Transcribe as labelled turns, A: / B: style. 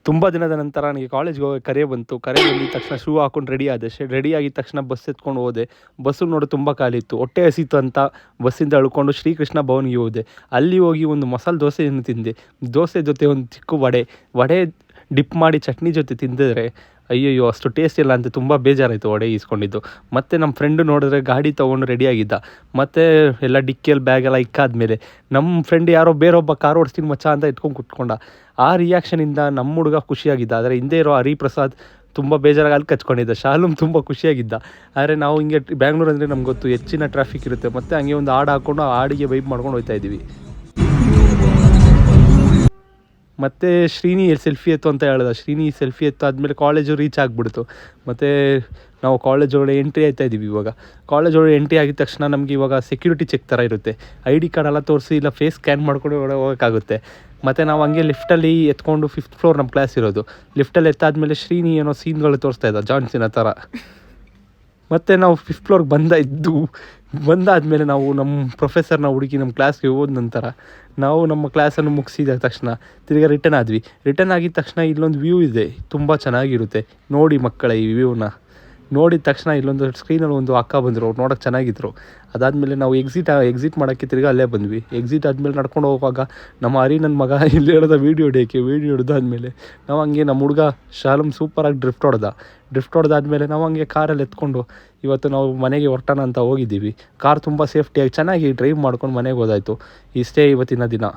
A: ತುಂಬ ದಿನದ ನಂತರ ನನಗೆ ಕಾಲೇಜ್ಗೆ ಹೋಗಿ ಕರೆ ಬಂತು. ಕರೆ ಬಂದಿದ ತಕ್ಷಣ ಶೂ ಹಾಕ್ಕೊಂಡು ರೆಡಿ ಆದೆ. ರೆಡಿ ಆಗಿದ ತಕ್ಷಣ ಬಸ್ ಎತ್ಕೊಂಡು ಹೋದೆ. ಬಸ್ಸು ನೋಡಿ ತುಂಬ ಖಾಲಿ ಇತ್ತು. ಹೊಟ್ಟೆ ಹಸಿತು ಅಂತ ಬಸ್ಸಿಂದ ಇಳ್ಕೊಂಡು ಶ್ರೀಕೃಷ್ಣ ಭವನ್ಗೆ ಹೋದೆ. ಅಲ್ಲಿ ಹೋಗಿ ಒಂದು ಮಸಾಲೆ ದೋಸೆಯನ್ನು ತಿಂದೆ. ದೋಸೆ ಜೊತೆ ಒಂದು ಚಿಕ್ಕ ವಡೆ ಡಿಪ್ ಮಾಡಿ ಚಟ್ನಿ ಜೊತೆ ತಿಂದಿದ್ರೆ ಅಯ್ಯಯ್ಯೋ ಅಷ್ಟು ಟೇಸ್ಟ್ ಇಲ್ಲ ಅಂತ ತುಂಬ ಬೇಜಾರಾಯಿತು ವಡೆ ಈಸ್ಕೊಂಡಿದ್ದು. ಮತ್ತು ನಮ್ಮ ಫ್ರೆಂಡು ನೋಡಿದ್ರೆ ಗಾಡಿ ತೊಗೊಂಡು ರೆಡಿಯಾಗಿದ್ದ. ಮತ್ತು ಎಲ್ಲ ಡಿಕ್ಕಿಯಲ್ಲಿ ಬ್ಯಾಗೆಲ್ಲ ಇಕ್ಕಾದ್ಮೇಲೆ ನಮ್ಮ ಫ್ರೆಂಡ್ ಯಾರೋ ಬೇರೊಬ್ಬ ಕಾರ್ ಓಡಿಸ್ತೀನಿ ಮಚ್ಚ ಅಂತ ಎತ್ಕೊಂಡು ಕುತ್ಕೊಂಡ. ಆ ರಿಯಾಕ್ಷನಿಂದ ನಮ್ಮ ಹುಡುಗ ಖುಷಿಯಾಗಿದ್ದ. ಆದರೆ ಹಿಂದೆ ಇರೋ ಹರಿಪ್ರಸಾದ್ ತುಂಬ ಬೇಜಾರಾಗಿ ಅಲ್ಲಿ ಕಚ್ಕೊಂಡಿದ್ದ. ಶಾಲುಮ್ ತುಂಬ ಖುಷಿಯಾಗಿದ್ದ. ಆದರೆ ನಾವು ಹಿಂಗೆ ಬ್ಯಾಂಗ್ಳೂರು ಅಂದರೆ ನಮ್ಗೆ ಗೊತ್ತು ಹೆಚ್ಚಿನ ಟ್ರಾಫಿಕ್ ಇರುತ್ತೆ. ಮತ್ತು ಹಂಗೆ ಒಂದು ಹಾಡು ಹಾಕ್ಕೊಂಡು ಆ ಹಾಡಿಗೆ ವೈಬ್ ಮಾಡ್ಕೊಂಡು ಹೋಗ್ತಾ ಇದ್ದೀವಿ. ಮತ್ತು ಶ್ರೀನಿ ಸೆಲ್ಫಿ ಎತ್ತು ಅಂತ ಹೇಳ್ದ. ಶ್ರೀನಿ ಸೆಲ್ಫಿ ಎತ್ತು ಆದಮೇಲೆ ಕಾಲೇಜು ರೀಚ್ ಆಗಿಬಿಡ್ತು. ಮತ್ತು ನಾವು ಕಾಲೇಜ್ ಒಳಗೆ ಎಂಟ್ರಿ ಆಯ್ತಾ ಇದ್ದೀವಿ. ಇವಾಗ ಕಾಲೇಜ್ ಒಳಗೆ ಎಂಟ್ರಿ ಆಗಿದ ತಕ್ಷಣ ನಮಗೆ ಇವಾಗ ಸೆಕ್ಯೂರಿಟಿ ಚೆಕ್ ಥರ ಇರುತ್ತೆ. ID ಕಾರ್ಡ್ ಎಲ್ಲ ತೋರಿಸಿ ಇಲ್ಲ ಫೇಸ್ ಸ್ಕ್ಯಾನ್ ಮಾಡ್ಕೊಂಡು ಒಳಗೆ ಹೋಗೋಕ್ಕಾಗುತ್ತೆ. ಮತ್ತು ನಾವು ಹಂಗೆ ಲಿಫ್ಟಲ್ಲಿ ಎತ್ಕೊಂಡು 5th ಫ್ಲೋರ್ ನಮ್ಮ ಕ್ಲಾಸ್ ಇರೋದು. ಲಿಫ್ಟಲ್ಲಿ ಎತ್ತಾದಮೇಲೆ ಶ್ರೀನಿ ಏನೋ ಸೀನ್ಗಳು ತೋರಿಸ್ತಾ ಇದ್ದ ಜಾನ್ಸಿನ ಥರ. ಮತ್ತು ನಾವು 5th ಫ್ಲೋರ್ಗೆ ಬಂದಾದಮೇಲೆ ನಾವು ನಮ್ಮ ಪ್ರೊಫೆಸರ್ನ ಹುಡುಕಿ ನಮ್ಮ ಕ್ಲಾಸ್ಗೆ ಹೋದ ನಂತರ ನಾವು ನಮ್ಮ ಕ್ಲಾಸನ್ನು ಮುಗಿಸಿದ ತಕ್ಷಣ ತಿರ್ಗಿ ರಿಟರ್ನ್ ಆಗಿದ ತಕ್ಷಣ ಇಲ್ಲೊಂದು ವ್ಯೂ ಇದೆ, ತುಂಬ ಚೆನ್ನಾಗಿರುತ್ತೆ. ನೋಡಿ ಮಕ್ಕಳ ಈ ವ್ಯೂನ ನೋಡಿದ ತಕ್ಷಣ ಇಲ್ಲೊಂದು ಸ್ಕ್ರೀನಲ್ಲಿ ಒಂದು ಅಕ್ಕ ಬಂದರು. ಅವ್ರು ನೋಡೋಕೆ ಚೆನ್ನಾಗಿದ್ದರು. ಅದಾದಮೇಲೆ ನಾವು ಎಕ್ಸಿಟ್ ಮಾಡೋಕ್ಕೆ ತಿರ್ಗಿ ಅಲ್ಲೇ ಬಂದ್ವಿ. ಎಕ್ಸಿಟ್ ಆದಮೇಲೆ ನಡ್ಕೊಂಡು ಹೋಗುವಾಗ ನಮ್ಮ ನನ್ನ ಮಗ ಇಲ್ಲಿ ಹಿಡ್ದ ವೀಡಿಯೋ ಹಿಡ್ದಾದ್ಮೇಲೆ ನಾವು ಹಂಗೆ ನಮ್ಮ ಹುಡುಗ ಶಾಲಮ್ ಸೂಪರಾಗಿ ಡ್ರಿಫ್ಟ್ ಹೊಡೆದಾದ್ಮೇಲೆ ನಾವು ಹಂಗೆ ಕಾರಲ್ಲಿ ಎತ್ಕೊಂಡು ಇವತ್ತು ನಾವು ಮನೆಗೆ ಹೊರಟೋಣ ಅಂತ ಹೋಗಿದ್ದೀವಿ. ಕಾರ್ ತುಂಬ ಸೇಫ್ಟಿಯಾಗಿ ಚೆನ್ನಾಗಿ ಡ್ರೈವ್ ಮಾಡ್ಕೊಂಡು ಮನೆಗೆ ಹೋದಾಯಿತು. ಇಷ್ಟೇ ಇವತ್ತಿನ ದಿನ.